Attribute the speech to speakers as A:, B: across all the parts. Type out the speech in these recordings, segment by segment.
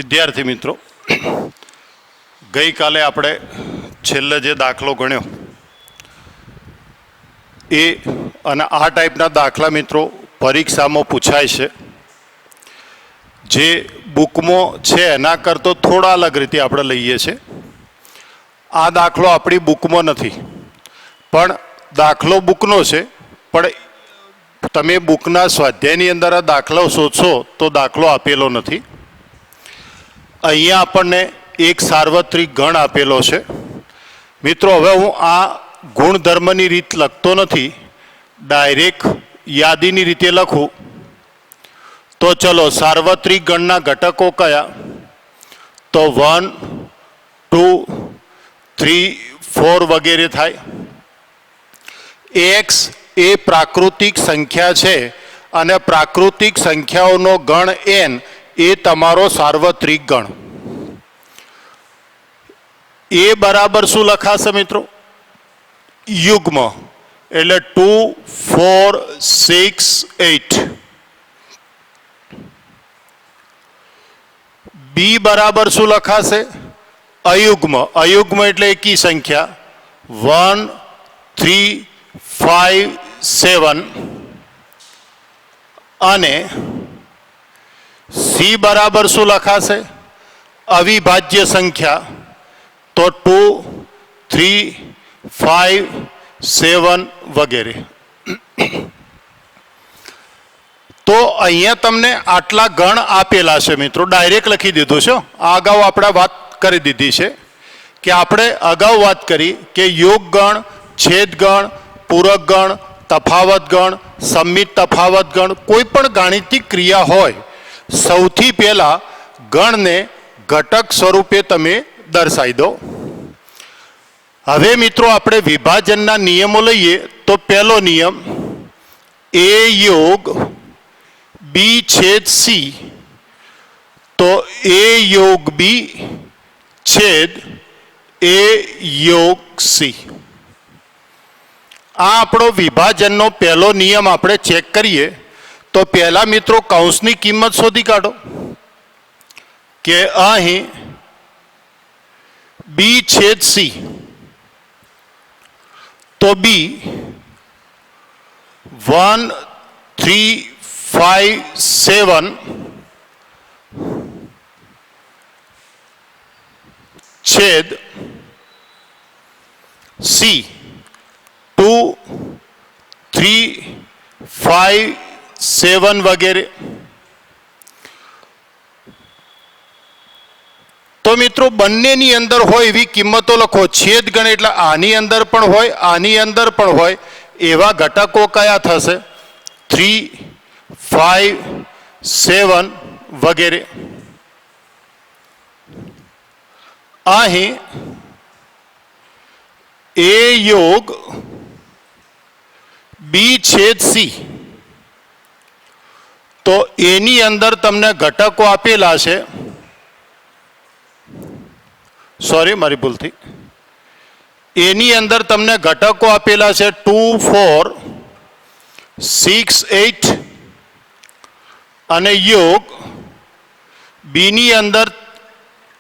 A: વિદ્યાર્થી મિત્રો, ગઈકાલે આપણે છેલ્લે જે દાખલો ગણ્યો એ અને આ ટાઈપના દાખલા મિત્રો પરીક્ષામાં પૂછાય છે. જે બુકમાં છે એના કરતો થોડા અલગ રીતે આપણે લઈએ છીએ. આ દાખલો આપણી બુકમાં નથી, પણ દાખલો બુકનો છે. પણ તમે બુકના સ્વાધ્યાયની અંદર આ દાખલો શોધશો તો દાખલો આપેલો નથી. અહીંયા આપણને એક સાર્વત્રિક ગણ આપેલો છે. મિત્રો, હવે હું આ ગુણધર્મની રીત લખતો નથી, ડાયરેક્ટ યાદીની રીતે લખું. તો ચલો, સાર્વત્રિક ગણના ઘટકો કયા? તો 1, 2, 3, 4 વગેરે થાય. એક્સ એ પ્રાકૃતિક સંખ્યા છે અને પ્રાકૃતિક સંખ્યાઓનો ગણ n એ તમારો સાર્વત્રિક ગણ. એ બરાબર શું લખાશે મિત્રો? યુગ્મ, એટલે 2, 4, 6, 8. બી બરાબર શું લખાશે? અયુગ્મ. અયુગ્મ એટલે એકી સંખ્યા 1, 3, 5, 7. અને સી બરાબર શું લખાશે? અવિભાજ્ય સંખ્યા. તો 2, 3, 5, 7 વગેરે. તો અહીંયા તમને આટલા ગણ આપેલા છે મિત્રો, ડાયરેક્ટ લખી દીધું છે. આ અગાઉ આપણે વાત કરી દીધી છે કે આપણે અગાઉ વાત કરી કે યોગ ગણ, છેદ ગણ, પૂરક ગણ, તફાવત ગણ, સંમિત તફાવત ગણ, કોઈ પણ ગાણિતિક ક્રિયા હોય, સૌથી પહેલા ગણને ઘટક સ્વરૂપે તમે દર્શાવી દો. હવે મિત્રો આપણે વિભાજનના નિયમો લઈએ. તો પહેલો નિયમ, એ યોગ બી છેદ સી. તો એ યોગ બી છેદ એ યોગ સી. આ આપણો વિભાજનનો પહેલો નિયમ આપણે ચેક કરીએ. તો પહેલા મિત્રો કૌંસની કિંમત શોધી કાઢો કે અહીં બી છેદ સી. તો બી 1, 3, 5, 7 છેદ સી 2, 3, 5, 7 વગેરે. તો મિત્રો બંનેની અંદર હોય એવી કિંમતો લખો. છેદ ગણ એટલે આની અંદર પણ હોય, આની અંદર પણ હોય એવા ઘટકો કયા થશે? 3, 5, 7 વગેરે. અહીં એ યોગ બી છેદ સી. તો એની અંદર તમને ઘટકો આપેલા છે. સોરી, મારી ભૂલથી. એની અંદર તમને ઘટકો આપેલા છે 2, 4, 6, 8. અને યોગ બીની અંદર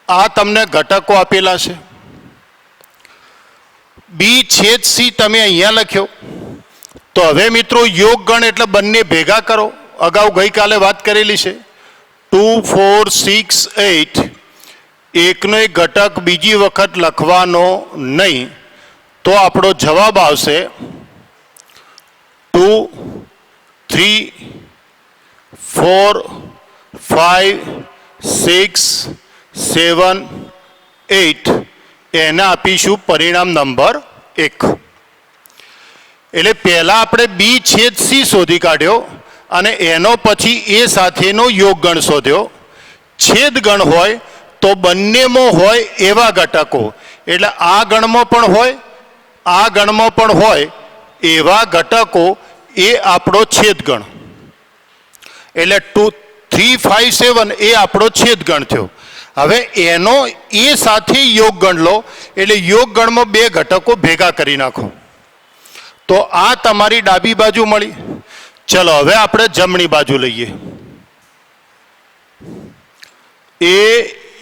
A: આ તમને ઘટકો આપેલા છે. બી છેદ સી તમે અહીંયા લખ્યો. તો હવે મિત્રો યોગ ગણ એટલે બંને ભેગા કરો. અગાઉ ગઈકાલે વાત કરેલી છે. 2, 4, 6, 8. એકનો એક ઘટક બીજી વખત લખવાનો નહીં. તો આપણો જવાબ આવશે 2, 3, 4, 5, 6, 7, 8. એને આપીશું પરિણામ નંબર 1. એટલે પહેલા આપણે બી છેદ સી શોધી કાઢ્યો અને એનો પછી એ સાથેનો યોગ ગણ શોધ્યો. છેદ ગણ હોય તો બંનેમાં હોય એવા ઘટકો, એટલે આ ગણમાં પણ હોય, આ ગણમાં પણ હોય એવા ઘટકો એ આપણો છેદ ગણ. એટલે 2, 3, 5, 7 એ આપણો છેદ ગણ થયો. હવે એનો એ સાથે યોગ ગણ લો, એટલે યોગ ગણમાં બે ઘટકો ભેગા કરી નાખો. તો આ તમારી ડાબી બાજુ મળી. ચલો હવે આપણે જમણી બાજુ લઈએ. એ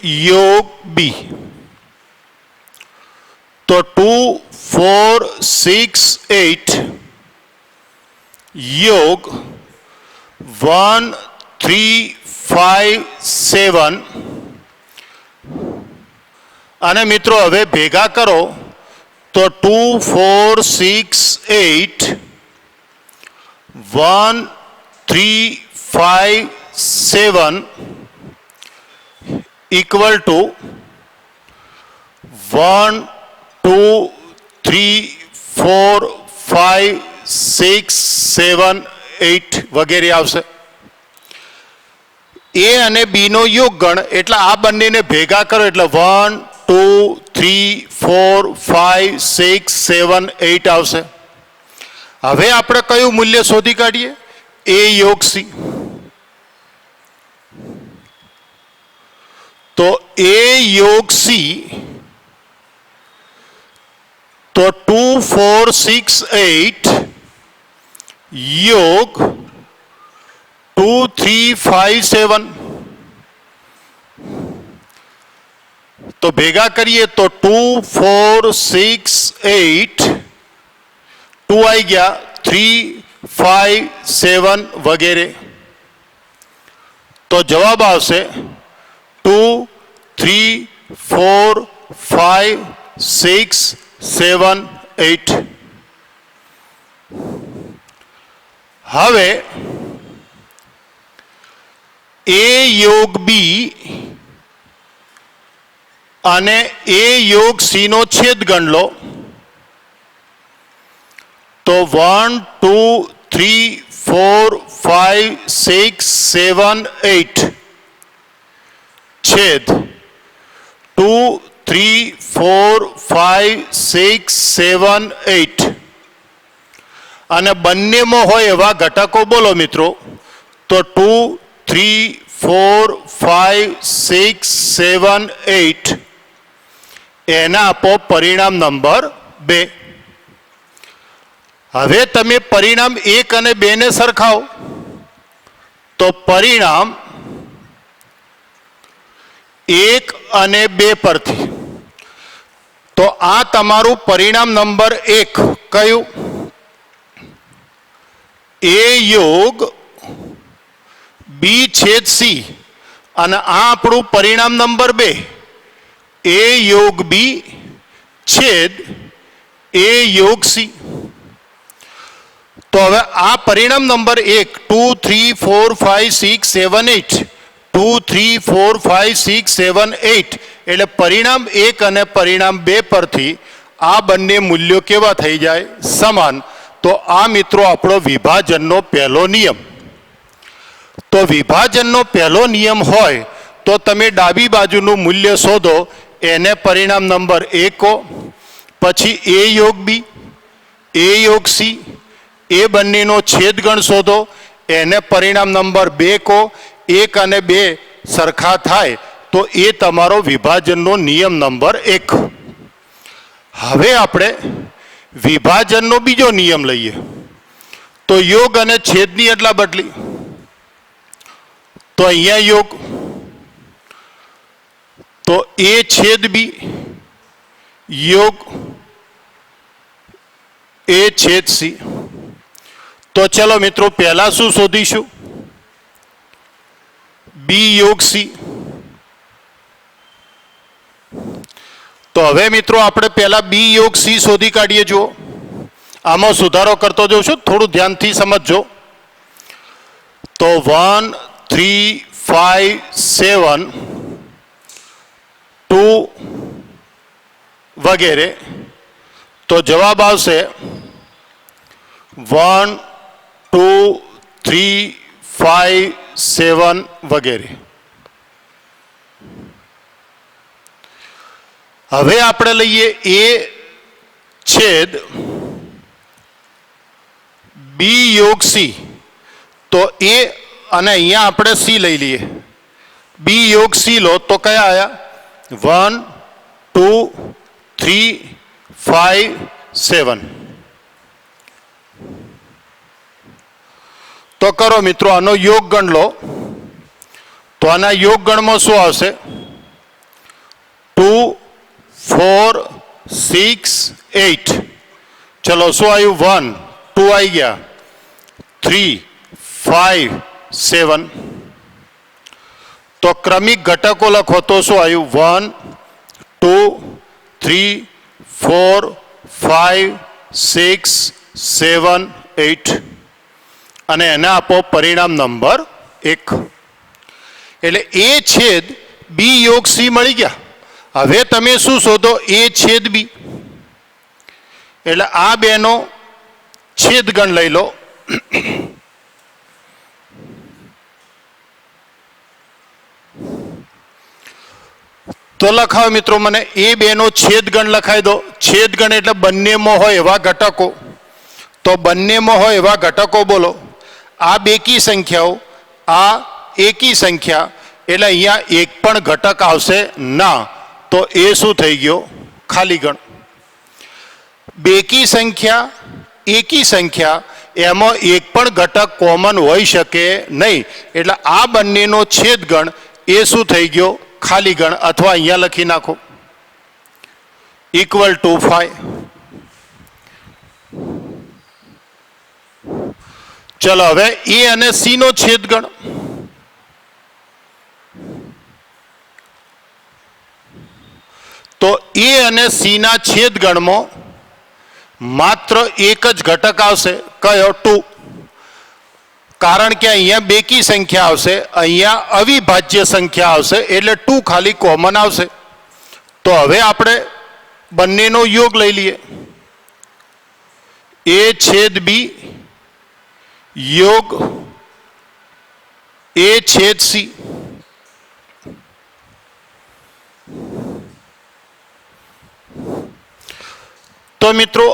A: योग बी। तो 2 4 6 8 योग 1 3 5 7 અને મિત્રો હવે ભેગા કરો તો 2 4 6 8 1 3 5 7 equal to 1 2 3 4 5 6 7 8 વગેરે આવશે। એ અને બી નો યોગ ગણ એટલે આ બંનેને ભેગા કરો એટલે 1 2 3 4 5 6 7 8 આવશે। હવે આપણે કયું મૂલ્ય શોધી કાઢીએ? એ યોગ સી। તો એ યોગ સી तो 2 4 6 8 योग 2 3 5 7 तो भेगा करिए तो 2 4 6 8 2 आई गया 3 5 7 वगैरह। तो जवाब आवशे 2 3 4 5 6 7 8। હવે એ યોગ બી અને એ યોગ સી નો છેદ ગણ લો તો 1 2 3 4 5 6 7 8 छेद 2 3 4 5 6 7 8 અને બંનેમાં હોય એવા ઘટકો બોલો મિત્રો તો 2 3 4 5 6 7 8 એના આપો પરિણામ નંબર 2। હવે તમે પરિણામ 1 અને 2 ને સરખાવો તો પરિણામ 1 અને 2 પરથી તો આ તમારું પરિણામ નંબર 1 કયું? એ યોગ બી છેદ સી અને આ આપણું પરિણામ નંબર 2 એ યોગ બી છેદ એ યોગ સી। તો હવે આ પરિણામ નંબર 1 2 3 4 5 6 7 8 2 3 4 5 6 7 8 એટલે પરિણામ 1 અને પરિણામ 2 પરથી આ બંને મૂલ્યો કેવા થઈ જાય? સમાન। તો આ મિત્રો આપણો વિભાજનનો પહેલો નિયમ। તો વિભાજનનો પહેલો નિયમ હોય તો તમે ડાબી બાજુનું મૂલ્ય શોધો એને પરિણામ નંબર 1 કહો, પછી એ યોગ બી એ યોગ સી એ બંનેનો છેદગણ શોધો એને પરિણામ નંબર 2 કહો। 1 અને 2 સરખા થાય તો એ તમારો વિભાજનનો નિયમ નંબર 1। હવે આપણે વિભાજનનો બીજો નિયમ લઈએ તો યોગ અને છેદની અદલા બદલી। તો અહીંયા યોગ તો એ છેદ બી योग ए छेद सी। तो चलो मित्रों पहला शू शोधीशु? बी योग सी। तो हवे मित्रों आपणे पहला बी योग सी शोधी काढीए। जो आमां सुधारो करतो जाऊं छुं, थोड़ुं ध्यानथी समझजो। तो 1 3 5 7 2 वगैरह। तो जवाब आवशे 1 2 3 5 7 वगैरह। हवे आपणे लईए ए छेद बी योग सी। तो ए अने अहींया आपणे सी लई लीए। बी योग सी लो तो कया आया? 1 2 3 5 7। तो करो मित्रों आनो योग गण लो। तो आना योग गण में शू आवशे? 2 4 6 8 चलो શું આવ્યું 1 2 આવી ગયા 3 5 7 તો ક્રમિક ઘટકો લખો તો શું આવ્યું 1 2 3 4 5 6 7 8 અને એને આપો પરિણામ નંબર 1 એટલે એ છેદ બી યોગ સી મળી ગયા હવે તમે શું શોધો એ છેદ બી એટલે આ બેનો છેદગણ લઈ લો તો લખાવો મિત્રો મને એ બેનો છેદગણ લખાઈ દો છેદગણ એટલે બંનેમાં હોય એવા ઘટકો તો બંનેમાં હોય એવા ઘટકો બોલો આ બેકી સંખ્યાઓ આ એકી સંખ્યા એટલે અહીંયા એક પણ ઘટક આવશે ના તો એ શું થઈ ગયો ખાલી ગણ બેકી સંખ્યા એકી સંખ્યા એમાં એક પણ ઘટક કોમન હોઈ શકે નહીં એટલે આ બંનેનો છેદગણ એ શું થઈ ગયો ખાલી ગણ અથવા અહીંયા લખી નાખો ઇક્વલ ટુ 5 ચલો હવે એ અને સી નો છેદગણ તો એ અને સી ના છેદગણમાં માત્ર એક જ ઘટક આવશે કયો 2 કારણ કે અહીંયા બેકી સંખ્યા આવશે અહીંયા અવિભાજ્ય સંખ્યા આવશે એટલે 2 ખાલી કોમન આવશે તો હવે આપણે બંનેનો યોગ લઈ લઈએ એ છેદ બી યોગ એ છેદ સી તો મિત્રો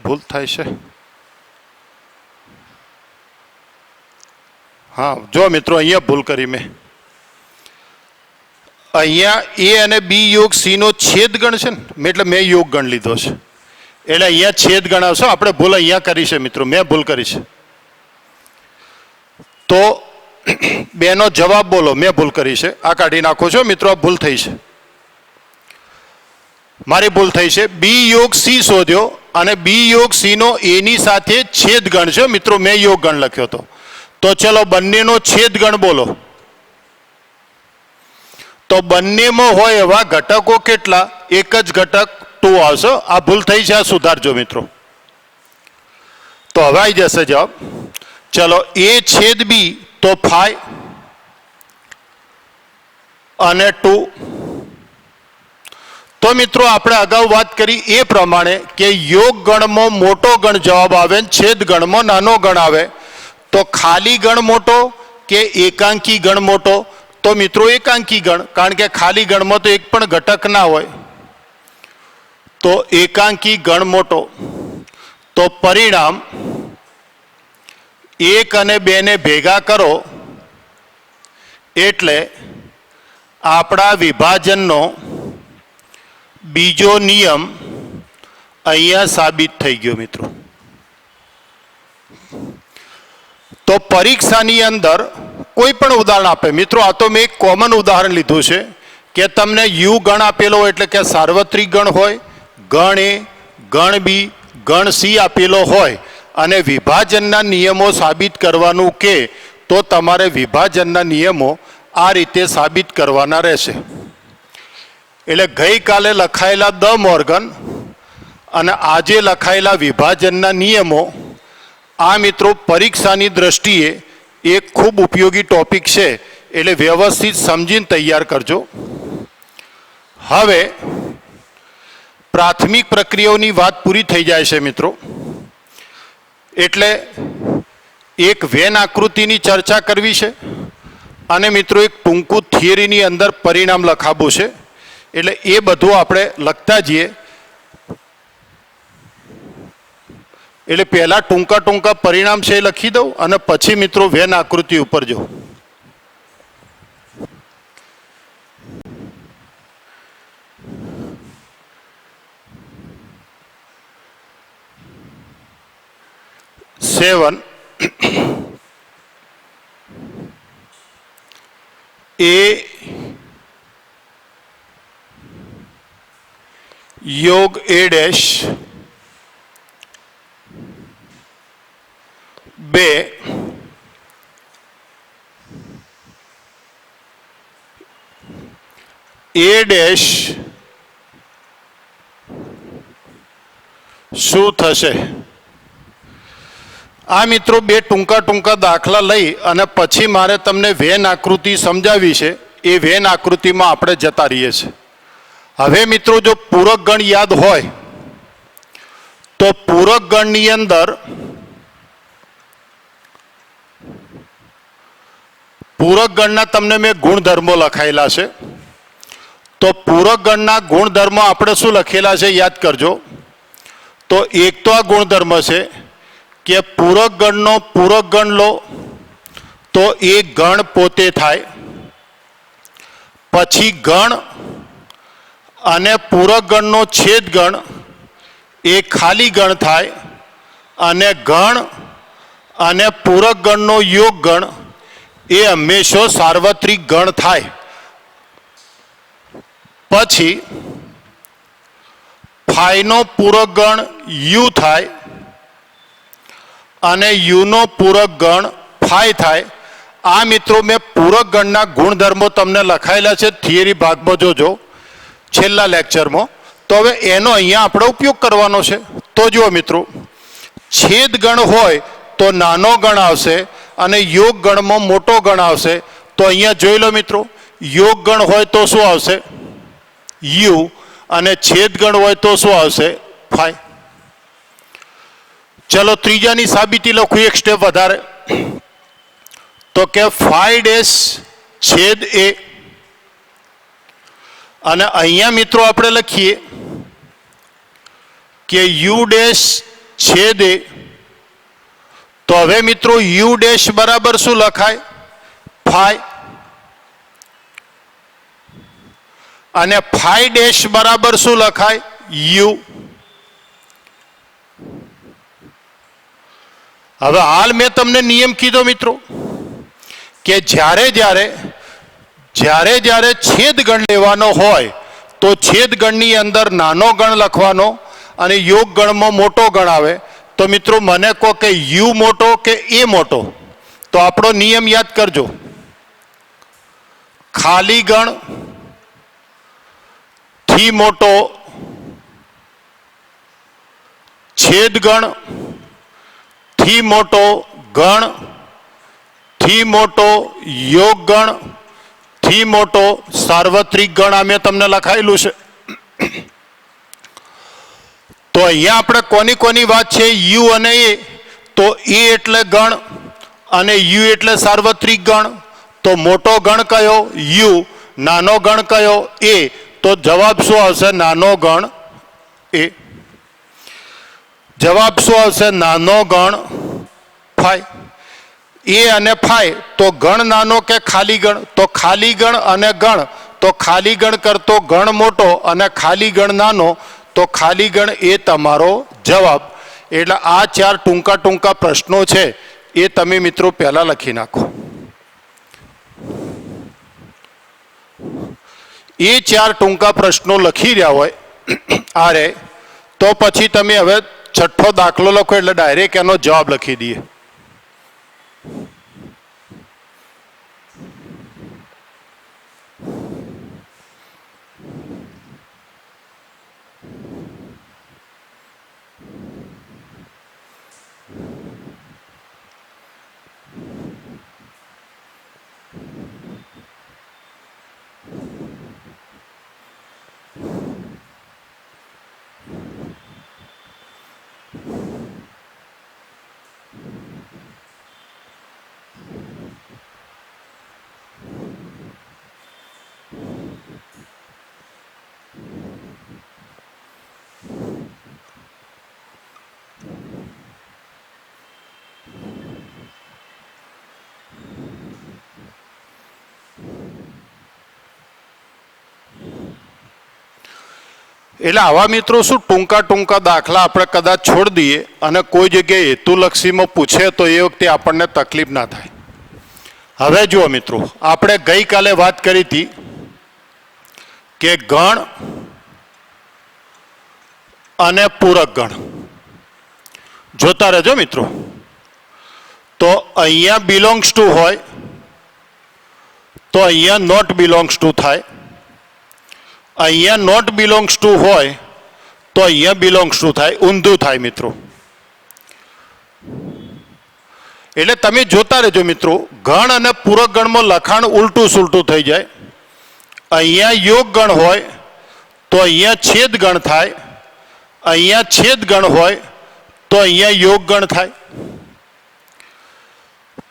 A: ભૂલ થાય છે હા જો મિત્રો અહીંયા ભૂલ કરી મેં અહીંયા એ અને બી યોગ સી નો છેદગણ છે ને એટલે મેં યોગ ગણ લીધો છે એટલે અહીંયા છેદગણ આવશે આપણે ભૂલ અહીંયા કરી છે મિત્રો મેં ભૂલ કરી છે તો બેનો જવાબ બોલો મેં ભૂલ કરી છે આ કાઢી નાખો છો મિત્રો આ ભૂલ થઈ છે મારી ભૂલ થઈ છે બી યોગ સી શોધ્યો અને બી યોગ સી નો એની સાથે છેદગણ છે મિત્રો મેં યોગ ગણ લખ્યો હતો તો ચલો બંનેનો છેદગણ બોલો તો બંનેમાં હોય એવા ઘટકો કેટલા એક જ ઘટક 2 આવશે આ ભૂલ થઈ છે આ સુધારજો મિત્રો તો હવે આવી જશે જવાબ ચલો એ છેદ બી તો 5 અને 2 તો મિત્રો આપણે અગાઉ વાત કરી એ પ્રમાણે કે યોગ ગણમાં મોટો ગણ જવાબ આવે છેદ ગણમાં નાનો ગણ આવે તો ખાલી ગણ મોટો કે એકાંકી ગણ મોટો તો મિત્રો એકાંકી ગણ કારણ કે ખાલી ગણમાં તો એક પણ ઘટક ના હોય તો એકાંકી ગણ મોટો તો પરિણામ 1 અને 2 ને ભેગા કરો એટલે આપણા વિભાજનનો બીજો નિયમ અહીંયા સાબિત થઈ ગયો મિત્રો તો પરીક્ષાની અંદર કોઈ પણ ઉદાહરણ આપે મિત્રો આ તો મેં એક કોમન ઉદાહરણ લીધું છે કે તમને યુ ગણ આપેલો હોય એટલે કે સાર્વત્રિક ગણ હોય ગણ એ ગણ બી ગણ સી આપેલો હોય અને વિભાજનના નિયમો સાબિત કરવાનું કે તો તમારે વિભાજનના નિયમો આ રીતે સાબિત કરવાના રહેશે એટલે ગઈકાલે લખાયેલા દ મોર્ગન અને આજે લખાયેલા વિભાજનના નિયમો આ મિત્રો પરીક્ષાની દ્રષ્ટિએ એક ખૂબ ઉપયોગી ટોપિક છે એટલે વ્યવસ્થિત સમજીને તૈયાર કરજો હવે પ્રાથમિક પ્રક્રિયાઓની વાત પૂરી થઈ જાય છે મિત્રો એટલે એક વેન આકૃતિની ચર્ચા કરવી છે અને મિત્રો એક ટૂંકું થિયરીની અંદર પરિણામ લખાવવું છે એટલે એ બધું આપણે લખતા જઈએ એટલે પહેલા ટૂંકા ટૂંકા પરિણામ છે એ લખી દઉં અને પછી મિત્રો વેન આકૃતિ ઉપર જાઉં સેવન ए योग ए डैश बे ए डैश શું થશે? આ મિત્રો બે ટૂંકા ટૂંકા દાખલા લઈ અને પછી મારે તમને વેન આકૃતિ સમજાવી છે. એ વેન આકૃતિમાં આપણે જતા રહીએ છીએ. હવે મિત્રો જો પૂરક ગણ યાદ હોય તો પૂરક ગણની અંદર પૂરક ગણના તમને મેં ગુણધર્મો લખાયેલા છે. તો પૂરક ગણના ગુણધર્મો આપણે શું લખેલા છે યાદ કરજો. તો એક તો આ ગુણધર્મ છે કે પૂરક ગણનો પૂરક ગણ લો તો એ ગણ પોતે થાય, પછી ગણ અને પૂરક ગણનો છેદ ગણ એ ખાલી ગણ થાય, અને ગણ અને પૂરક ગણનો યોગ ગણ એ હંમેશા સાર્વત્રિક ગણ થાય. પછી ફાઈનો પૂરક ગણ યુ થાય અને યુનો પૂરક ગણ ફાઈ થાય. આ મિત્રો મેં પૂરક ગણના ગુણધર્મો તમને લખાયેલા છે થિયરી ભાગમાં, જોજો છેલ્લા લેક્ચરમાં. તો હવે એનો અહીંયા આપણે ઉપયોગ કરવાનો છે. તો જુઓ મિત્રો, છેદ ગણ હોય તો નાનો ગણ આવશે અને યોગ ગણમાં મોટો ગણ આવશે. તો અહીંયા જોઈ લો મિત્રો, યોગ ગણ હોય તો શું આવશે? યુ. અને છેદ ગણ હોય તો શું આવશે? ફાઈ. ચલો ત્રીજાની સાબિતી લખું એક સ્ટેપ વધારે. તો કે ફાઈ ડેશ છેદ એ, અને અહીંયા મિત્રો આપણે લખીએ કે યુ ડેશ છેદ એ. તો હવે મિત્રો યુ ડેશ બરાબર શું લખાય? ફાઈ. અને ફાઈ ડેશ બરાબર શું લખાય? યુ. હવે હાલ મેં તમને નિયમ કીધો મિત્રો કે જ્યારે જ્યારે છેદ ગણ લેવાનો હોય તો છેદ ગણની અંદર નાનો ગણ લખવાનો અને યોગ ગણમાં મોટો ગણ આવે. તો મિત્રો મને કહો કે યુ મોટો કે એ મોટો? તો આપણો નિયમ યાદ કરજો. ખાલી ગણ થી મોટો છેદ ગણ થી મોટો ગણ થી મોટો યોગ ગણ થી મોટો સાર્વત્રિક ગણ. આ મેં તમને લખાયેલું છે. તો અહીંયા આપણે કોની કોની વાત છે? યુ અને એ. તો એ એટલે ગણ અને યુ એટલે સાર્વત્રિક ગણ. તો મોટો ગણ કયો? યુ. નાનો ગણ કયો? એ. તો જવાબ શું આવશે? નાનો ગણ એ. જવાબ શું આવશે? નાનો ગણ ફાઈ. એ અને ફાઈ. તો ગણ નાનો કે ખાલી ગણ? તો ખાલી ગણ અને ગણ. તો ખાલી ગણ કરતો ગણ મોટો અને ખાલી ગણ નાનો. તો ખાલી ગણ એ તમારો જવાબ. એટલે આ ચાર ટૂંકા ટૂંકા પ્રશ્નો છે એ તમે મિત્રો પહેલા લખી નાખો. એ ચાર ટૂંકા પ્રશ્નો લખી રહ્યા હોય આરે, તો પછી તમે હવે છઠ્ઠો દાખલો લખો એટલે ડાયરેક્ટ એનો જવાબ લખી દઈએ. એટલે આવા મિત્રો શું ટૂંકા ટૂંકા દાખલા આપણે કદાચ છોડી દઈએ અને કોઈ જગ્યાએ હેતુલક્ષીમાં પૂછે તો એ વખતે આપણને તકલીફ ના થાય. હવે જુઓ મિત્રો, આપણે ગઈકાલે વાત કરી હતી કે ગણ અને પૂરક ગણ જોતા રહેજો મિત્રો. તો અહીંયા બિલોંગ્સ ટુ હોય તો અહીંયા નોટ બિલોંગ્સ ટુ થાય, અહીંયા નોટ બિલોંગ્સ ટુ હોય તો અહીંયા બિલોંગ્સ ટુ થાય, ઊંધું થાય મિત્રો. એટલે તમે જોતા રહેજો મિત્રો, ગણ અને પૂરક ગણમાં લખાણ ઉલટું સુલટું થઈ જાય. અહીંયા યોગ ગણ હોય તો અહીંયા છેદ ગણ થાય, અહીંયા છેદ ગણ હોય તો અહીંયા યોગ ગણ થાય.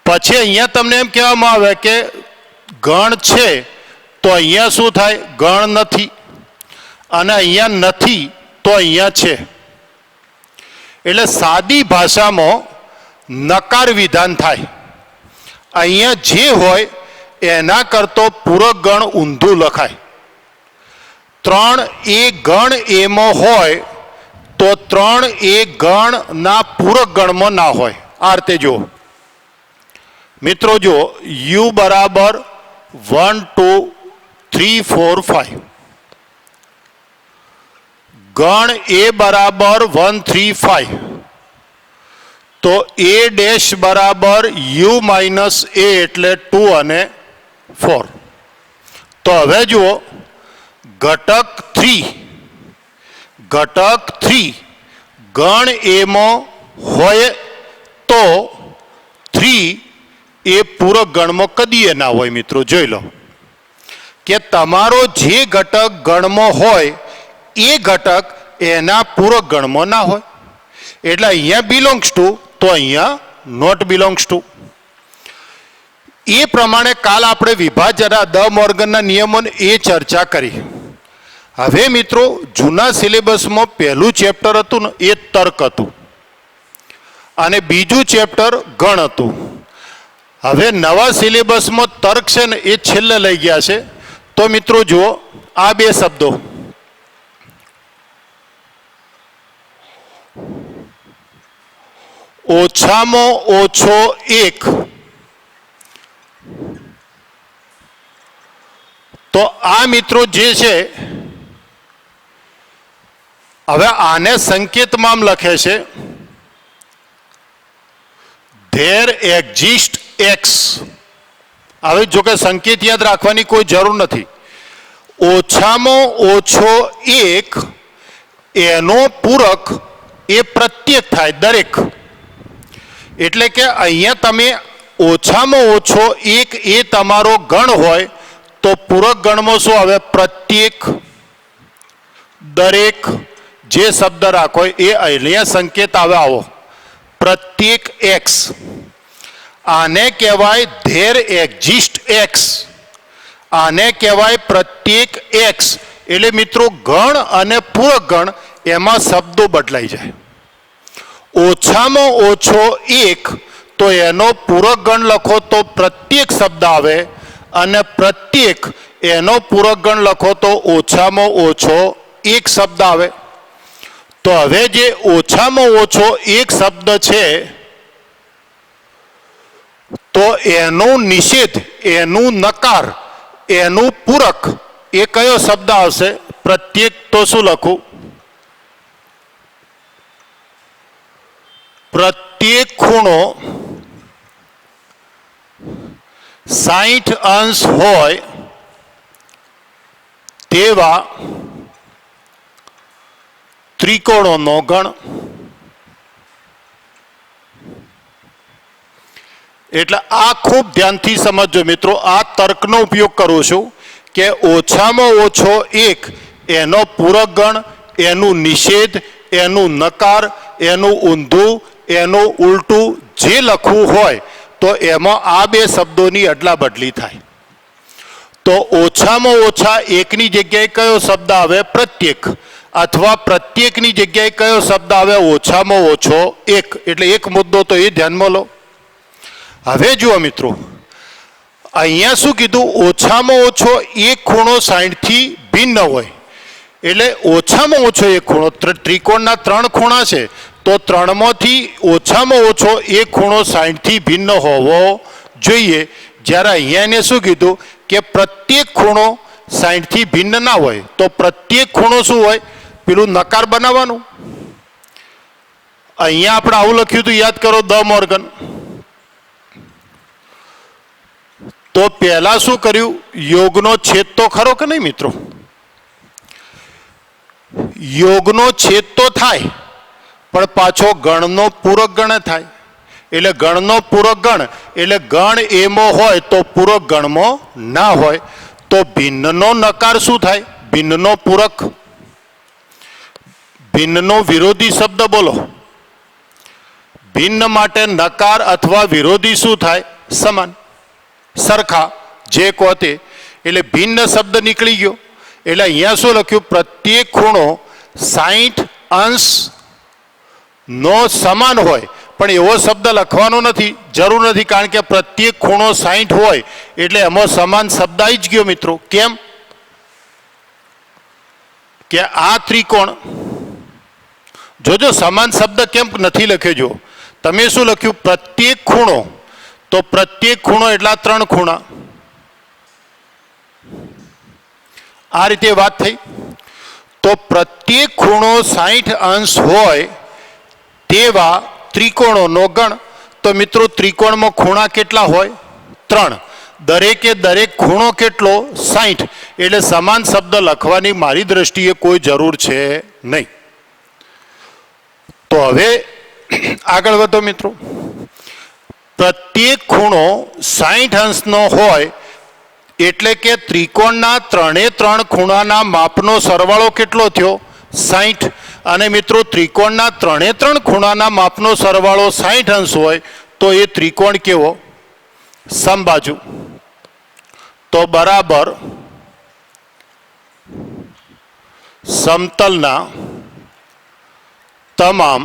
A: પછી અહીંયા તમને એમ કહેવામાં આવે કે ગણ છે તો અહીંયા શું થાય, ગણ નથી, અને અહીંયા નથી તો અહીંયા છે. એટલે સાદી ભાષામાં નકાર વિધાન થાય. અહીંયા જે હોય એના કરતો પૂરક ગણ ઊંધું લખાય. 3 એ ગણ એમાં હોય તો 3 એ ગણના પૂરક ગણમાં ના હોય. આ રીતે જુઓ મિત્રો, જો u બરાબર 1 2 3 4 5, ગણ એ બરાબર 1 3 5, તો a ડેશ બરાબર u માઇનસ a એટલે 2 અને 4. તો હવે જુઓ, ઘટક 3 ગણ એમાં હોય તો 3 એ પૂરક ગણમાં કદીએ ના હોય. મિત્રો જોઈ લો કે તમારો જે ઘટક ગણમાં હોય એ ઘટક એના પૂરક ગણમાં ના હોય. એટલે અહીંયા બિલોંગ્સ ટુ તો અહીંયા નોટ બિલોંગ્સ ટુ. એ પ્રમાણે કાલ આપણે વિભાજન દ મોર્ગનના નિયમોને એ ચર્ચા કરી. હવે મિત્રો, જૂના સિલેબસમાં પહેલું ચેપ્ટર હતું ને એ તર્ક હતું અને બીજું ચેપ્ટર ગણ હતું. હવે નવા સિલેબસમાં તર્ક છે ને એ છેલ્લે લઈ ગયા છે. તો મિત્રો જુઓ, આ બે શબ્દો ઓછામાં ઓછો એક, તો આ મિત્રો જે છે, હવે આને સંકેતમાં લખે છે ધેર એક્ઝિસ્ટ એક્સ. હવે જો કે સંકેત યાદ રાખવાની કોઈ જરૂર નથી. ઓછામાં ઓછો એક એનો પૂરક એ પ્રત્યેક થાય, દરેક. એટલે કે અહીંયા તમે ઓછામાં ઓછો એક એ તમારો ગણ હોય તો પૂરક ગણમાં શું આવે, પ્રત્યેક, દરેક, જે શબ્દ રાખો એ અહીંયા સંકેત આવે આવો, પ્રત્યેક એક્સ. આને કહેવાય ધેર એક્ઝિસ્ટ એક્સ, આને કહેવાય પ્રત્યેક એક્સ. એટલે મિત્રો ગણ અને પૂરક ગણ એમાં શબ્દો બદલાઈ જાય. ઓછામાં ઓછો એક તો એનો પૂરક ગણ લખો તો પ્રત્યેક શબ્દ આવે, અને પ્રત્યેક એનો પૂરક ગણ લખો તો ઓછામાં ઓછો એક શબ્દ આવે. તો હવે જે ઓછામાં ઓછો એક શબ્દ છે તો એનું નિષેધ, એનું નકાર, એનું પૂરક એ કયો શબ્દ આવશે, પ્રત્યેક. તો શું લખું, પ્રત્યેક ખૂણો 60 અંશ હોય તેવા ત્રિકોણોનો ગણ. એટલે આ ખૂબ ધ્યાનથી સમજજો મિત્રો. આ તર્કનો ઉપયોગ કરું છું કે ઓછામાં ઓછો એક એનો પૂરક ગણ, એનું નિષેધ, એનું નકાર, એનું ઊંધું, એનું ઉલટું જે લખવું હોય તો એમાં આ બે શબ્દોની અદલા બદલી થાય. તો ઓછામાં ઓછા એકની જગ્યાએ કયો શબ્દ આવે, પ્રત્યેક, અથવા પ્રત્યેકની જગ્યાએ કયો શબ્દ આવે, ઓછામાં ઓછો એક. એટલે એક મુદ્દો તો એ ધ્યાનમાં લો. હવે જુઓ મિત્રો, અહીંયા શું કીધું, ઓછામાં ઓછો એક ખૂણો 60 થી ભિન્ન હોય. એટલે ઓછામાં ઓછો એક ખૂણો, ત્રિકોણના 3 ખૂણા છે તો 3માંથી ઓછામાં ઓછો એક ખૂણો 60 થી ભિન્ન હોવો જોઈએ. જ્યારે અહીંયા એને શું કીધું કે પ્રત્યેક ખૂણો 60 થી ભિન્ન ના હોય, તો પ્રત્યેક ખૂણો શું હોય? પેલું નકાર બનાવવાનું. અહીંયા આપણે આવું લખ્યું હતું, યાદ કરો, દ મોર્ગન. તો પહેલા શું કર્યું? યોગનો છેદ તો ખરો કે નહીં મિત્રો? યોગનો છેદ તો થાય, પણ પાછો ગણનો પૂરક ગણ થાય. એટલે ગણનો પૂરક ગણ એટલે ગણ એમાં હોય તો પૂરક ગણમાં ના હોય. તો ભિન્નનો નકાર શું થાય? ભિન્નનો પૂરક. ભિન્નનો વિરોધી શબ્દ બોલો. ભિન્ન માટે નકાર અથવા વિરોધી શું થાય? સમાન, સરખા, જે કહો તે. એટલે ભિન્ન શબ્દ નીકળી ગયો. એટલે અહીંયા શું લખ્યું? પ્રત્યેક ખૂણો 60 અંશ નો સમાન હોય. પણ એવો શબ્દ લખવાનો નથી, જરૂર નથી, કારણ કે પ્રત્યેક ખૂણો 60 હોય એટલે એમાં સમાન શબ્દ આવી જ ગયો મિત્રો. કેમ કે આ ત્રિકોણ, જોજો સમાન શબ્દ કેમ નથી લખ્યો. જો તમે શું લખ્યું? પ્રત્યેક ખૂણો. તો પ્રત્યેક ખૂણો એટલા 3 ખૂણા. આ રીતે વાત થઈ. તો પ્રત્યેક ખૂણો 60 અંશ હોય તેવા ત્રિકોણોનો ગણ. તો મિત્રો ત્રિકોણમાં ખૂણા કેટલા હોય? 3. દરેકે દરેક ખૂણો કેટલો? 60. એટલે સમાન શબ્દ લખવાની મારી દ્રષ્ટિએ કોઈ જરૂર છે નહીં. તો હવે આગળ વધો મિત્રો. પ્રત્યેક ખૂણો 60 અંશનો હોય એટલે કે ત્રિકોણના 3 ખૂણાના માપનો સરવાળો કેટલો થયો? 60. અને મિત્રો ત્રિકોણના 3 ખૂણાના માપનો સરવાળો 60 અંશ હોય તો એ ત્રિકોણ કેવો? સમબાજુ. તો બરાબર સમતલના તમામ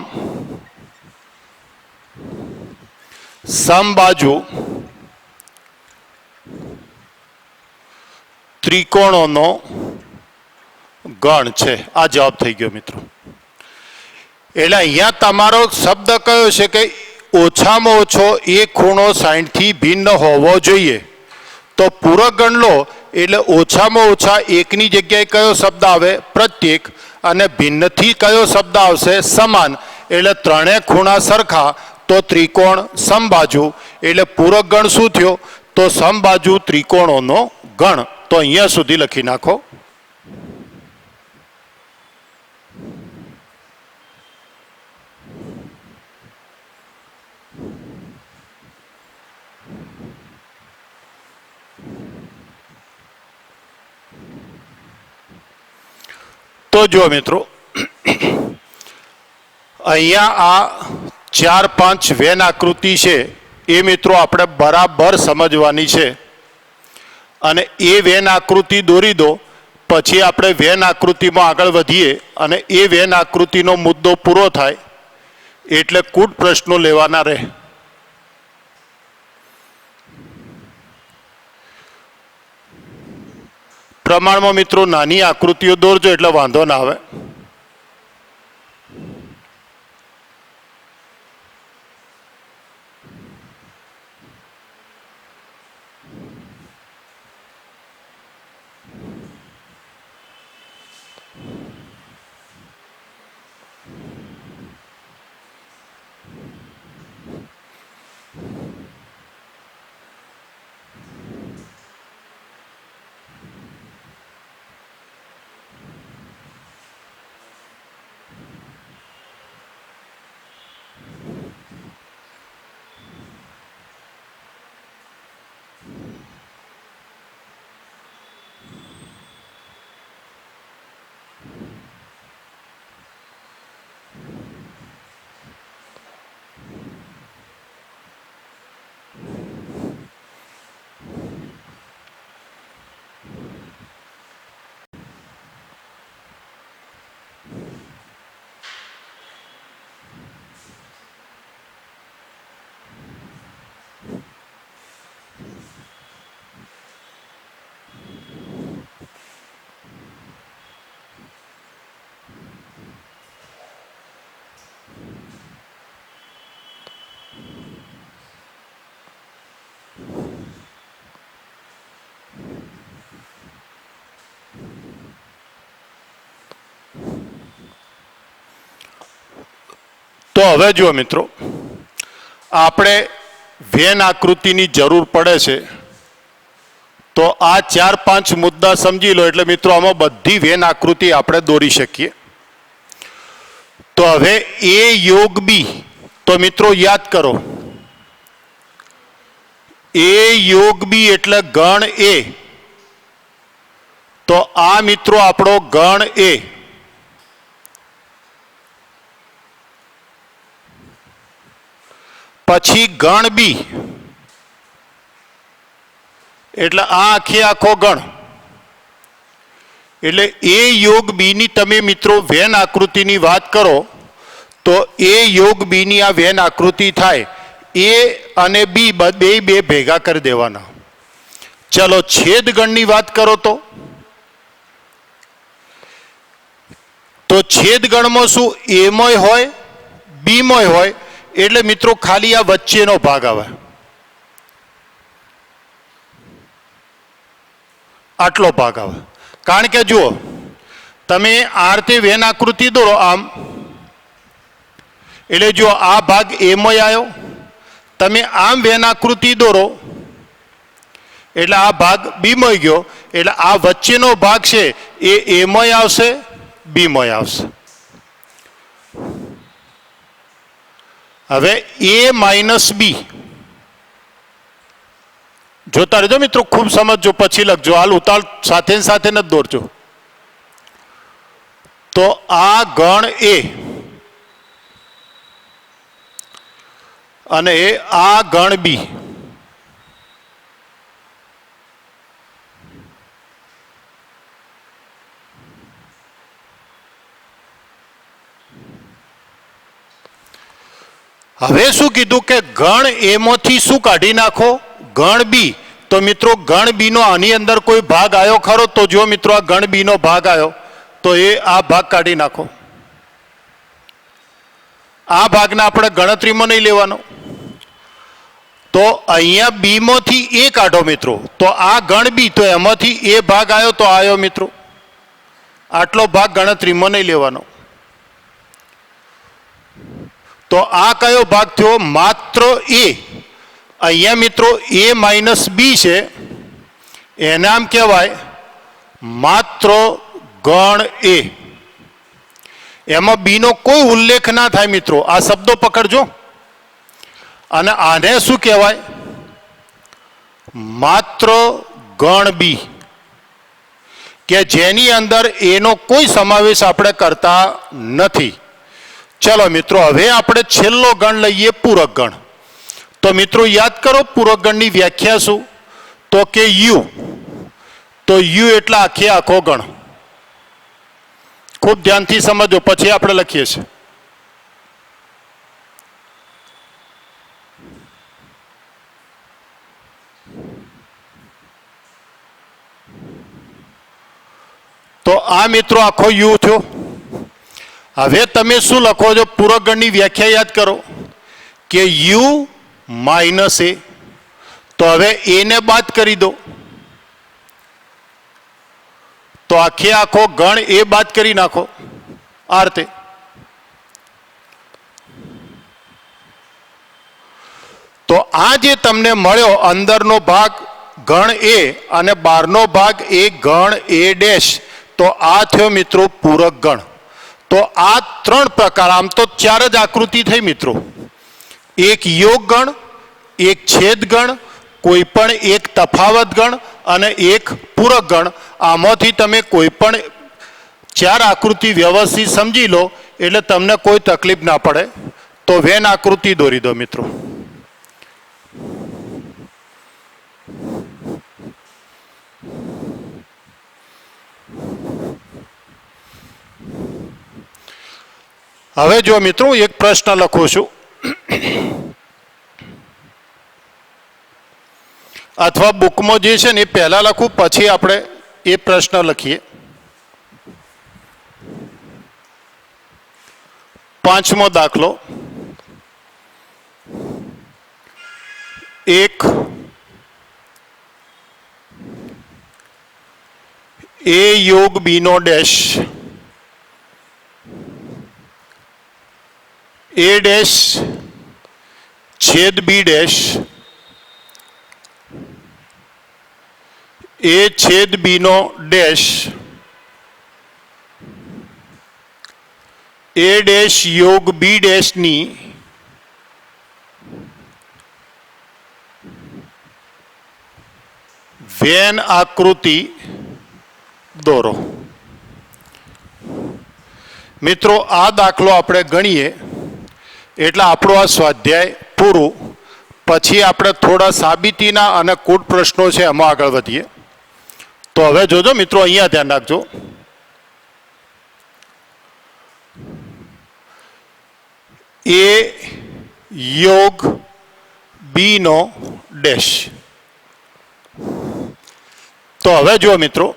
A: સમબાજુ ત્રિકોણોનો ગણ છે. આ જવાબ થઈ ગયો મિત્રો. એટલે અહીંયા તમારો શબ્દ કયો છે કે ઓછામાં ઓછો એક ખૂણો 60 થી ભિન્ન હોવો જોઈએ. તો પૂરક ગણ લો એટલે ઓછામાં ઓછા એકની જગ્યાએ કયો શબ્દ આવે? પ્રત્યેક. અને ભિન્નથી કયો શબ્દ આવશે? સમાન. એટલે 3 ખૂણા સરખા તો ત્રિકોણ સમબાજુ. એટલે પૂરક ગણ શું થયો? તો સમબાજુ ત્રિકોણોનો ગણ. તો અહીંયા સુધી લખી નાખો. તો જો મિત્રો અહીંયા આ 4-5 વેન આકૃતિ છે એ મિત્રો આપણે બરાબર સમજવાની છે. અને એ વેન આકૃતિ દોરી દો, પછી આપણે વેન આકૃતિમાં આગળ વધીએ અને એ વેન આકૃતિનો મુદ્દો પૂરો થાય એટલે કુલ પ્રશ્નો લેવાના રહે. પ્રમાણમાં મિત્રો નાની આકૃતિઓ દોરજો એટલે વાંધો ના આવે. તો હવે જુઓ મિત્રો, આપણે વેન આકૃતિની જરૂર પડે છે, તો આ 4-5 મુદ્દા સમજી લો એટલે મિત્રો આમાં બધી વેન આકૃતિ આપણે દોરી શકીએ. તો હવે એ યોગ બી, તો મિત્રો યાદ કરો, એ યોગ બી એટલે ગણ એ. તો આ મિત્રો આપણો ગણ એ. પછી ગણ બી એટલે આ આખો ગણ. એટલે એ યોગ બી ની તમે મિત્રો વેન આકૃતિની વાત કરો તો એ યોગ બી ની આ વેન આકૃતિ થાય. એ અને બી બે ભેગા કરી દેવાના. ચલો છેદગણની વાત કરો તો છેદગણમાં શું એમોય હોય બીમોય હોય, એટલે મિત્રો ખાલી આ વચ્ચેનો ભાગ આવે, આટલો ભાગ આવે. કારણ કે જુઓ તમે આ રીતે વેન આકૃતિ દોરો આમ, એટલે જો આ ભાગ એમોય આવ્યો, તમે આમ વેન આકૃતિ દોરો એટલે આ ભાગ બીમોય ગયો, એટલે આ વચ્ચેનો ભાગ છે એ એમોય આવશે બીમોય આવશે. હવે એ માઇનસ બી જોતા રહેજો મિત્રો, ખૂબ સમજજો, પછી લખજો, હાલ ઉતાળ સાથે સાથે ન દોરજો. તો આ ગણ એ અને આ ગણ બી. હવે શું કીધું કે ગણ એમાંથી શું કાઢી નાખો? ગણ બી. તો મિત્રો ગણ બી નો આની અંદર કોઈ ભાગ આવ્યો ખરો? તો જો મિત્રો આ ગણ બી નો ભાગ આવ્યો તો એ આ ભાગ કાઢી નાખો. આ ભાગને આપણે ગણતરીમાં નહીં લેવાનો. તો અહીંયા બી માંથી એ કાઢો મિત્રો, તો આ ગણ બી, તો એમાંથી એ ભાગ આવ્યો તો આવ્યો મિત્રો, આટલો ભાગ ગણતરીમાં નહીં લેવાનો. તો આ કયો ભાગ થયો? માત્ર એ. અહીંયા મિત્રો એ માઇનસ બી છે, એના આમ કહેવાય માત્ર ગણ એ. એમાં બી નો કોઈ ઉલ્લેખ ના થાય મિત્રો, આ શબ્દો પકડજો. અને આને શું કહેવાય? માત્ર ગણ બી, કે જેની અંદર એનો કોઈ સમાવેશ આપણે કરતા નથી. ચલો મિત્રો હવે આપણે છેલ્લો ગણ લઈએ, પૂરક ગણ. તો મિત્રો યાદ કરો પૂરક ગણની વ્યાખ્યા શું? તો કે યુ. તો યુ એટલે આખો ગણ. ખૂબ ધ્યાનથી સમજો, પછી આપણે લખીએ છીએ. તો આ મિત્રો આખો યુ થયો. હવે તમે શું લખો છો? પૂરક ગણની વ્યાખ્યા યાદ કરો કે યુ માઇનસ એ. તો હવે એને બાદ કરી દો, તો આખો ગણ એ બાદ કરી નાખો આ રીતે. તો આ જે તમને મળ્યો અંદરનો ભાગ ગણ એ અને બહારનો ભાગ એ ગણ એ ડેશ, તો આ થયો મિત્રો પૂરક ગણ. તો આ ત્રણ પ્રકાર, આમ તો 4 જ આકૃતિ થઈ મિત્રો. એક યોગ ગણ, એક છેદ ગણ, કોઈ પણ એક તફાવત ગણ અને એક પૂરક ગણ. આમાંથી તમે કોઈ પણ 4 આકૃતિ વ્યવસ્થિત સમજી લો એટલે તમને કોઈ તકલીફ ના પડે. તો વેન આકૃતિ દોરી દો મિત્રો. હવે જો મિત્રો એક પ્રશ્ન લખું છું, અથવા બુકમાં જે છે ને એ પહેલા લખું, પછી આપણે એ પ્રશ્ન લખીએ. 5મો દાખલો. એક એ યોગ બી નો ડેશ ए डैश छेद बी डैश ए छेद बी नो डैश ए डैश योग बी डैश नी वेन आकृति दौरो। मित्रों आ दाखलो आपणे गणीए एटले आपणो आ स्वाध्याय पूरुं। पछी आपणे थोड़ा साबितीना अने कूट प्रश्नों छे एमां आगळ वधीए। तो हवे जोजो मित्रों, अहींया ध्यान राखजो। ए योग बी नो डैश। तो हवे जो मित्रों,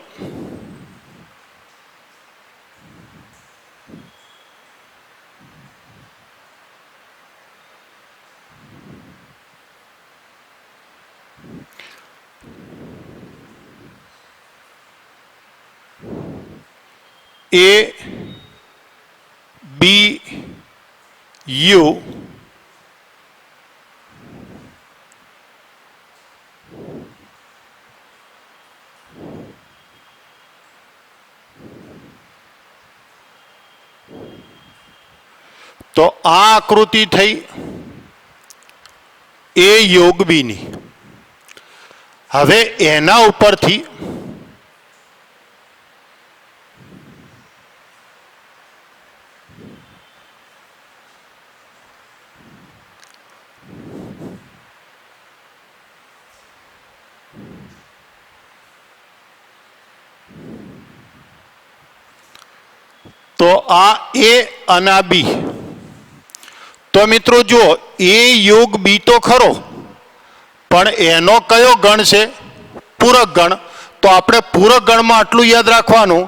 A: ए बी यू तो आ आकृति थई ए योग बी नी। हवे एना उपरथी तो आ ए अना बी। तो मित्रों जो ए योग बी तो खरो, पण एनो कयो गण छे? पूरक गण। तो आपणे पूरक गण में आटलू याद राखवानुं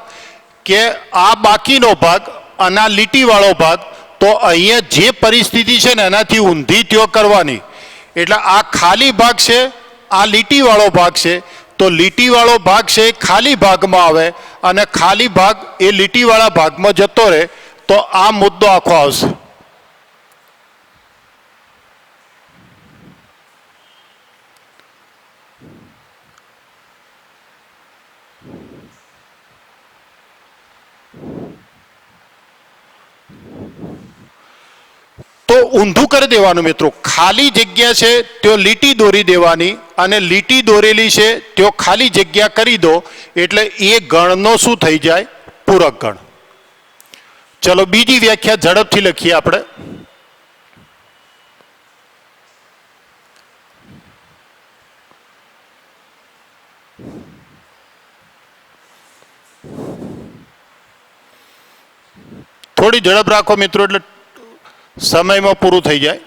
A: के आ बाकीनो भाग अना लीटी वाळो भाग, तो अहींया जे परिस्थिति छे ने एनाथी ऊंधी त्यो करवानी। एटले आ खाली भाग छे, आ लीटी वाळो भाग छे, तो लीटी वाळो भाग छे खाली भाग में आवे अने खाली भाग ए लीटी वाळा भाग में जतो रहे, तो आ मुद्दो आखो आवशे। तो ऊंधू कर देवानुं मित्रों। खाली जग्या छे त्यो लीटी दोरी देवानी अने लीटी दोरेली छे त्यो खाली जग्या करी दो, एटले ए गणनो शुं थई जाय? पूरक गण। चलो बीजी व्याख्या झड़पथी लखीए आपणे। थोड़ी झड़प राखो मित्रों, एटले समय में पूरु थई जाए।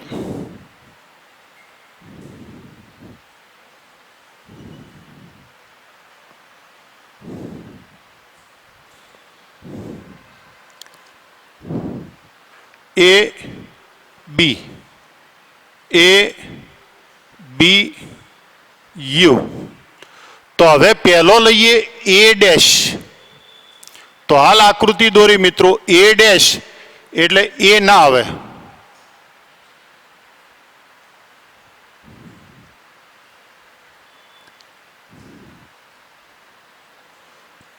A: A B U. तो हवे पहलो लईए ए डैश। तो हाल आकृति दोरी मित्रों, ए डैश एटले ए ना आवे।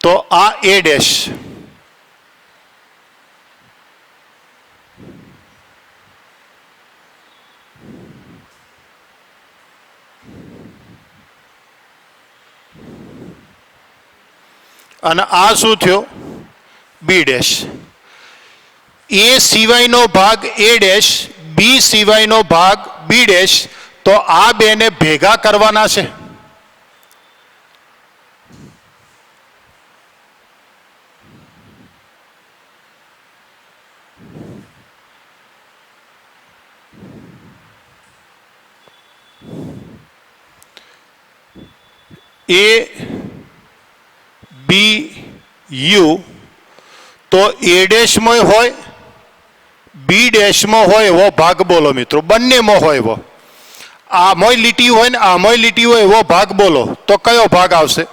A: तो आ ए डैश। अने आ शुं थयो? B dash. ए सिवायनो भाग ए डैश, बी सिवायनो भाग बी डैश। तो आ बेने भेगा करवाना छे। A B U. तो ए डैश में होय, बी डैश में होय एवो भाग बोलो मित्रों। बंने में होय एवो। आमोय लीटी होय ने आमोय लीटी होय एवो भाग बोलो, तो कयो भाग आवशे?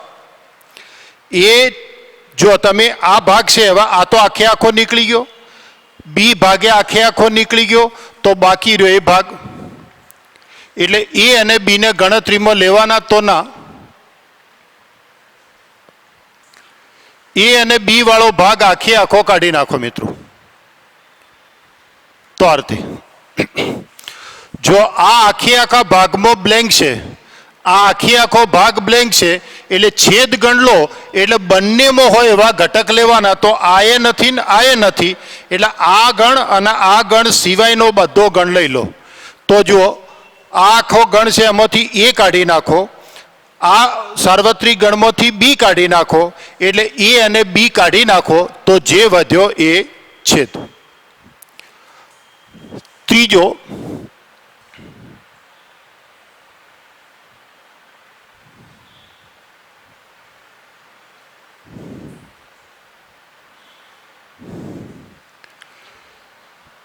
A: ए जो तमे आ भाग छे एवा, आ तो आखे आखो निकली गयो। બી ભાગે આખે આખો નીકળી ગયો તો બાકી રહ્યો એ ભાગ. એટલે એ અને બીને ગણતરીમાં લેવાના તો ના. એ અને બી વાળો ભાગ આખે આખો કાઢી નાખો મિત્રો. તો અર્થે જો આ આખે આખા ભાગમાં બ્લેન્ક છે, આ આખે આખો ભાગ બ્લેન્ક છે, એટલે છેદ ગણ લો એટલે બંનેમાં હોય એવા ઘટક લેવાના. તો આ એ નથી ને આ એ નથી, એટલે આ ગણ અને આ ગણ સિવાયનો બધો ગણ લઈ લો. તો જુઓ આ આખો ગણ છે એમાંથી એ કાઢી નાખો, આ સાર્વત્રિક ગણમાંથી બી કાઢી નાખો, એટલે એ અને બી કાઢી નાખો તો જે વધ્યો એ છેદ. ત્રીજો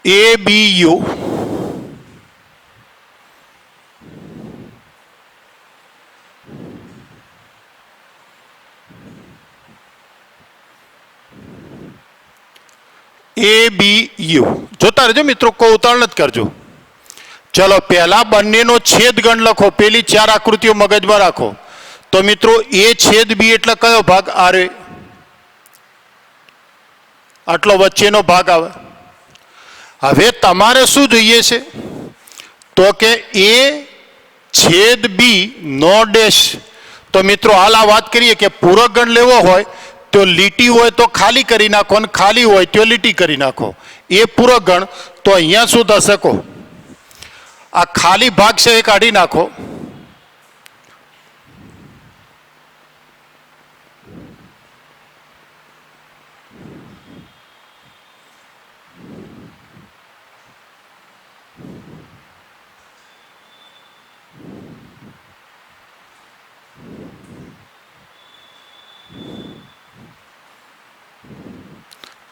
A: ABU જોતા રહેજો મિત્રો, કોઈ ઉતાવળ નથી કરજો. ચલો પહેલા બંનેનો છેદ ગણ લખો, પેલી 4 આકૃતિઓ મગજમાં રાખો. તો મિત્રો એ છેદ બી એટલે કયો ભાગ? આરે આટલો વચ્ચેનો ભાગ આવે. હવે તમારે શું જોઈએ છે? તો કે એ છેદ બી નો ડેશ. તો મિત્રો હાલ આ વાત કરીએ કે પૂરક ગણ લેવો હોય તો લીટી હોય તો ખાલી કરી નાખો, અને ખાલી હોય તો લીટી કરી નાખો. એ પૂરક ગણ. તો અહીંયા શું થશે કહો? આ ખાલી ભાગ છે એ કાઢી નાખો,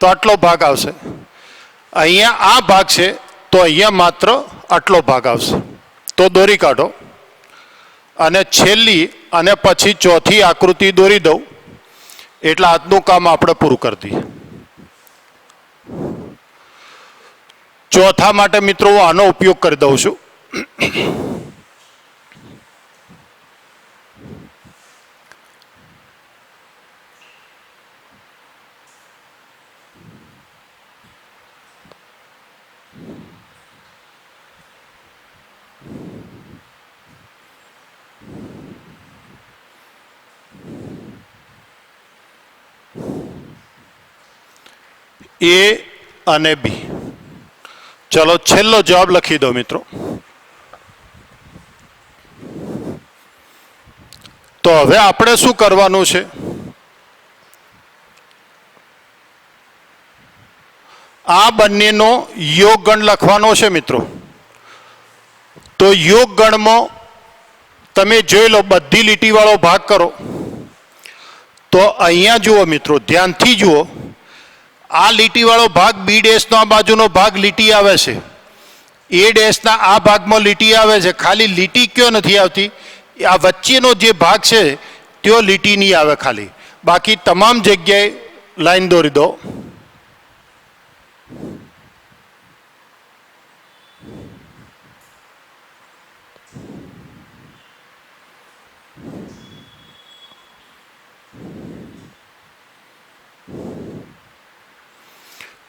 A: તો આટલો ભાગ આવશે. અહીંયા આ ભાગ છે તો અહીંયા માત્ર આટલો ભાગ આવશે. તો દોરી કાઢો અને છેલ્લી અને પછી ચોથી આકૃતિ દોરી દઉં એટલે આજનું કામ આપણે પૂરું કરી દઈએ. ચોથા માટે મિત્રો હું આનો ઉપયોગ કરી દઉં છું. એ અને બી. ચલો છેલ્લો જવાબ લખી દો મિત્રો. તો હવે આપણે શું કરવાનું છે? આ બંનેનો યોગ ગણ લખવાનો છે મિત્રો. તો યોગ ગણમાં તમે જોઈ લો, બધી લીટીવાળો ભાગ કરો. તો અહીંયા જુઓ મિત્રો, ધ્યાનથી જુઓ, આ લીટીવાળો ભાગ બી ડેશનો આ બાજુનો ભાગ લીટી આવે છે, એ ડેશના આ ભાગમાં લીટી આવે છે. ખાલી લીટી કયો નથી આવતી? આ વચ્ચેનો જે ભાગ છે ત્યો લીટી નહીં આવે ખાલી, બાકી તમામ જગ્યાએ લાઈન દોરી દો.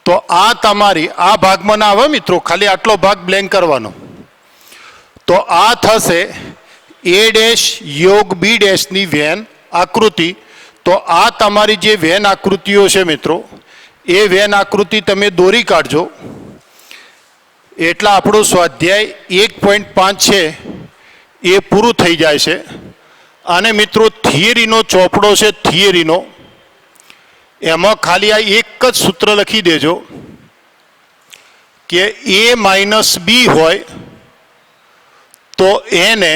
A: તો આ તમારી આ ભાગમાં ના આવે મિત્રો, ખાલી આટલો ભાગ બ્લેન્ક કરવાનો. તો આ થશે એ ડેશ યોગ બી ડેશની વેન આકૃતિ. તો આ તમારી જે વેન આકૃતિઓ છે મિત્રો, એ વેન આકૃતિ તમે દોરી કાઢજો. એટલા આપણું સ્વાધ્યાય 1.5 છે એ પૂરું થઈ જાય છે. અને મિત્રો થિયરીનો ચોપડો છે, થિયરીનો, એમાં ખાલી આ એક જ સૂત્ર લખી દેજો કે એ માઇનસ બી હોય તો એને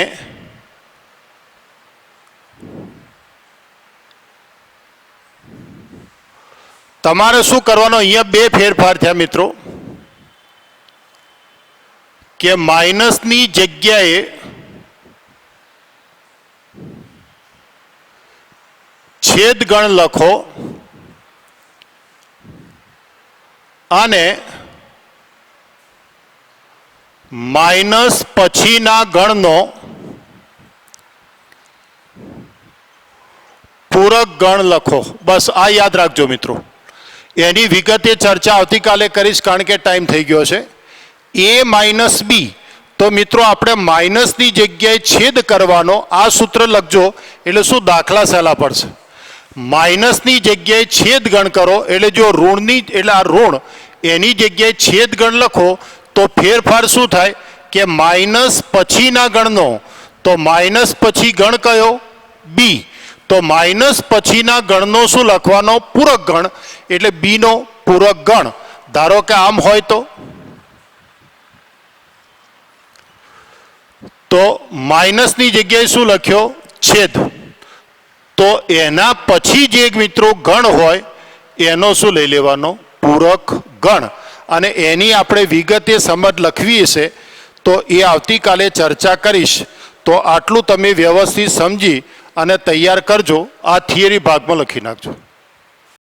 A: તમારે શું કરવાનો? અહીંયા બે ફેરફાર થયા મિત્રો, કે માઇનસની જગ્યાએ છેદ ગણ લખો અને માઇનસ પછીના ગણનો પૂરક ગણ લખો. બસ આ યાદ રાખજો મિત્રો. એની વિગતે ચર્ચા આવતીકાલે કરીશ કારણ કે ટાઈમ થઈ ગયો છે. એ માઇનસ બી, તો મિત્રો આપણે માઇનસની જગ્યાએ છેદ કરવાનો. આ સૂત્ર લખજો એટલે શું દાખલા સહેલા પડશે. માઇનસની જગ્યાએ છેદ ગણ કરો એટલે જો ઋણની એટલે આ ઋણ એની જગ્યાએ છેદ ગણ લખો તો ફેરફાર શું થાય કે માઇનસ પછીના ગણનો, તો માઇનસ પછી ગણ કયો? બી. તો માઇનસ પછીના ગણનો શું લખવાનો? પૂરક ગણ, એટલે બીનો પૂરક ગણ. ધારો કે આમ હોય તો માઇનસની જગ્યાએ શું લખ્યો? છેદ. તો એના પછી જે મિત્રો ગણ હોય એનો શું લઈ લેવાનો? પૂરક ગણ. અને એની આપણે વિગતે સમજ લખવી છે તો એ આવતીકાલે ચર્ચા કરીશ. તો આટલું તમે વ્યવસ્થિત સમજી અને તૈયાર કરજો. આ થિયરી ભાગમાં લખી નાખજો.